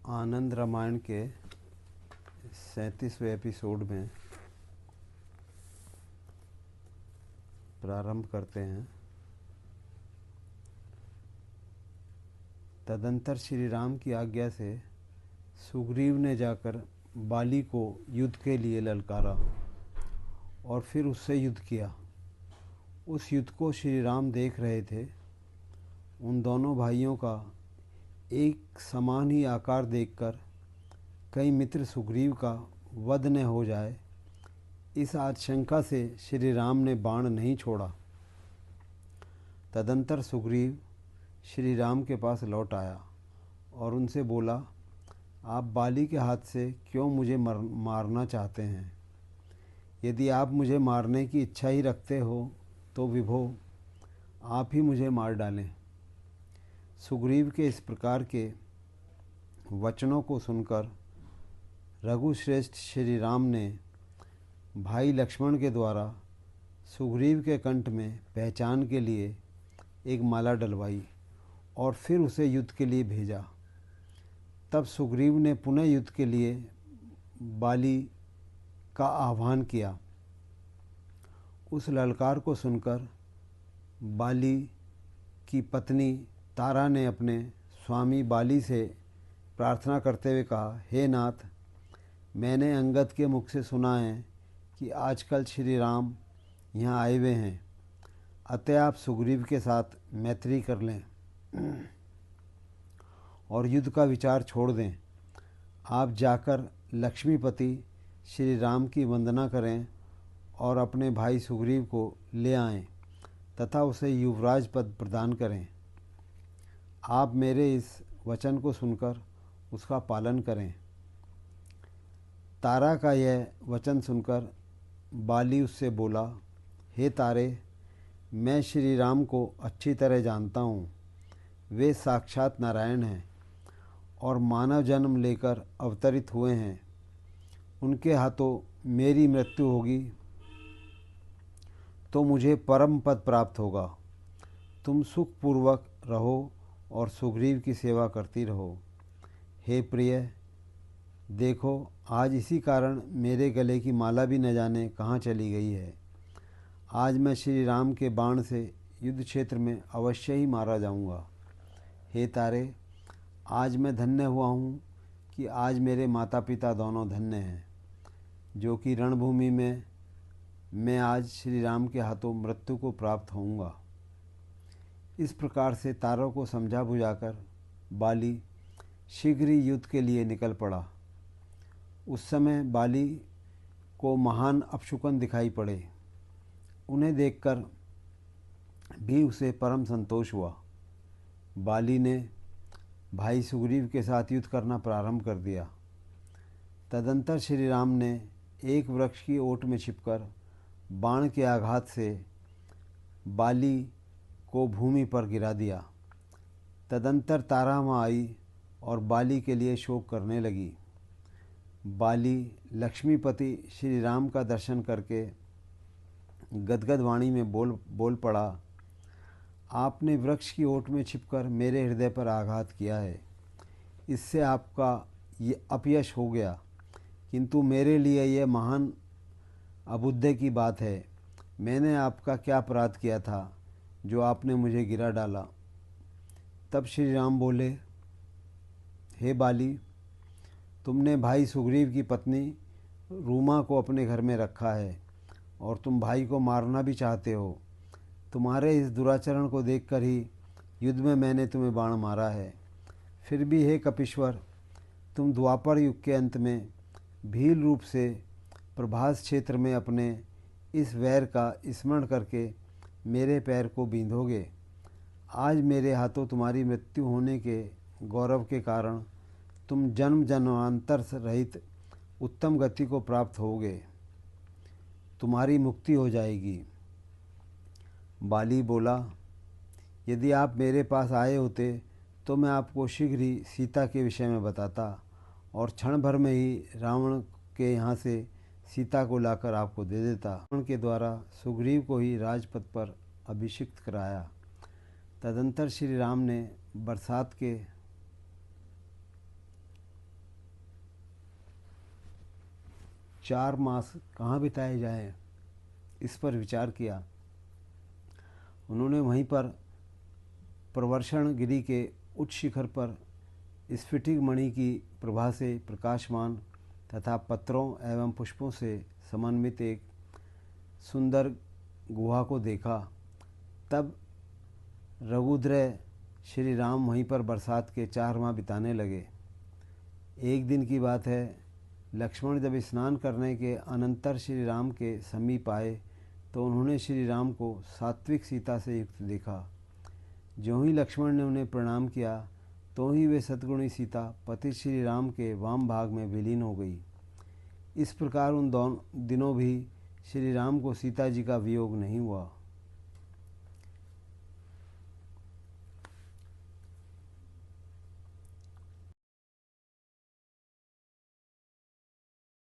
आनंद रामायण के 37वें एपिसोड में प्रारंभ करते हैं। तदंतर श्री राम की आज्ञा से सुग्रीव ने जाकर बाली को युद्ध के लिए ललकारा और फिर उससे युद्ध किया। उस युद्ध को श्री राम देख रहे थे। उन दोनों भाइयों का एक समान ही आकार देखकर कई मित्र सुग्रीव का वध न हो जाए, इस आशंका से श्री राम ने बाण नहीं छोड़ा। तदंतर सुग्रीव श्री राम के पास लौट आया और उनसे बोला, आप बाली के हाथ से क्यों मुझे मारना चाहते हैं? यदि आप मुझे मारने की इच्छा ही रखते हो तो विभो आप ही मुझे मार डालें। सुग्रीव के इस प्रकार के वचनों को सुनकर रघुश्रेष्ठ श्री राम ने भाई लक्ष्मण के द्वारा सुग्रीव के कंठ में पहचान के लिए एक माला डलवाई और फिर उसे युद्ध के लिए भेजा। तब सुग्रीव ने पुनः युद्ध के लिए बाली का आह्वान किया। उस ललकार को सुनकर बाली की पत्नी तारा ने अपने स्वामी बाली से प्रार्थना करते हुए कहा, हे नाथ, मैंने अंगद के मुख से सुना है कि आजकल श्री राम यहाँ आए हुए हैं, अतः आप सुग्रीव के साथ मैत्री कर लें और युद्ध का विचार छोड़ दें। आप जाकर लक्ष्मीपति श्री राम की वंदना करें और अपने भाई सुग्रीव को ले आएं तथा उसे युवराज पद प्रदान करें। आप मेरे इस वचन को सुनकर उसका पालन करें। तारा का यह वचन सुनकर बाली उससे बोला, हे तारे, मैं श्री राम को अच्छी तरह जानता हूँ। वे साक्षात नारायण हैं और मानव जन्म लेकर अवतरित हुए हैं। उनके हाथों मेरी मृत्यु होगी तो मुझे परम पद प्राप्त होगा। तुम सुखपूर्वक रहो और सुग्रीव की सेवा करती रहो। हे प्रिय, देखो आज इसी कारण मेरे गले की माला भी न जाने कहाँ चली गई है। आज मैं श्री राम के बाण से युद्ध क्षेत्र में अवश्य ही मारा जाऊंगा। हे तारे, आज मैं धन्य हुआ हूँ कि आज मेरे माता पिता दोनों धन्य हैं, जो कि रणभूमि में मैं आज श्री राम के हाथों मृत्यु को प्राप्त होऊंगा। इस प्रकार से तारों को समझा बुझाकर बाली शीघ्र ही युद्ध के लिए निकल पड़ा। उस समय बाली को महान अपशकुन दिखाई पड़े। उन्हें देखकर भी उसे परम संतोष हुआ। बाली ने भाई सुग्रीव के साथ युद्ध करना प्रारंभ कर दिया। तदंतर श्री राम ने एक वृक्ष की ओट में छिपकर बाण के आघात से बाली को भूमि पर गिरा दिया। तदंतर तारा वहाँ आई और बाली के लिए शोक करने लगी। बाली लक्ष्मीपति श्री राम का दर्शन करके गदगद वाणी में बोल पड़ा, आपने वृक्ष की ओट में छिपकर मेरे हृदय पर आघात किया है। इससे आपका ये अपयश हो गया, किंतु मेरे लिए यह महान अबुद्धि की बात है। मैंने आपका क्या अपराध किया था जो आपने मुझे गिरा डाला? तब श्री राम बोले, हे बाली, तुमने भाई सुग्रीव की पत्नी रूमा को अपने घर में रखा है और तुम भाई को मारना भी चाहते हो। तुम्हारे इस दुराचरण को देखकर ही युद्ध में मैंने तुम्हें बाण मारा है। फिर भी हे कपीश्वर, तुम द्वापर युग के अंत में भील रूप से प्रभास क्षेत्र में अपने इस वैर का स्मरण करके मेरे पैर को बींधोगे। आज मेरे हाथों तुम्हारी मृत्यु होने के गौरव के कारण तुम जन्म जन्मांतर रहित उत्तम गति को प्राप्त होगे। तुम्हारी मुक्ति हो जाएगी। बाली बोला, यदि आप मेरे पास आए होते तो मैं आपको शीघ्र ही सीता के विषय में बताता और क्षण भर में ही रावण के यहाँ से सीता को लाकर आपको दे देता। रावण के द्वारा सुग्रीव को ही राजपद पर अभिषिक्त कराया। तदंतर श्री राम ने बरसात के 4 मास कहाँ बिताए जाएं, इस पर विचार किया। उन्होंने वहीं पर प्रवर्षण गिरी के उच्च शिखर पर स्फटिक मणि की प्रभा से प्रकाशमान तथा पत्रों एवं पुष्पों से समन्वित एक सुंदर गुहा को देखा। तब रघुद्रय श्री राम वहीं पर बरसात के 4 माह बिताने लगे। एक दिन की बात है, लक्ष्मण जब स्नान करने के अनंतर श्री राम के समीप आए तो उन्होंने श्री राम को सात्विक सीता से युक्त देखा। ज्यों ही लक्ष्मण ने उन्हें प्रणाम किया तो ही वे सद्गुणी सीता पति श्री राम के वाम भाग में विलीन हो गई। इस प्रकार उन दिनों भी श्री राम को सीता जी का वियोग नहीं हुआ।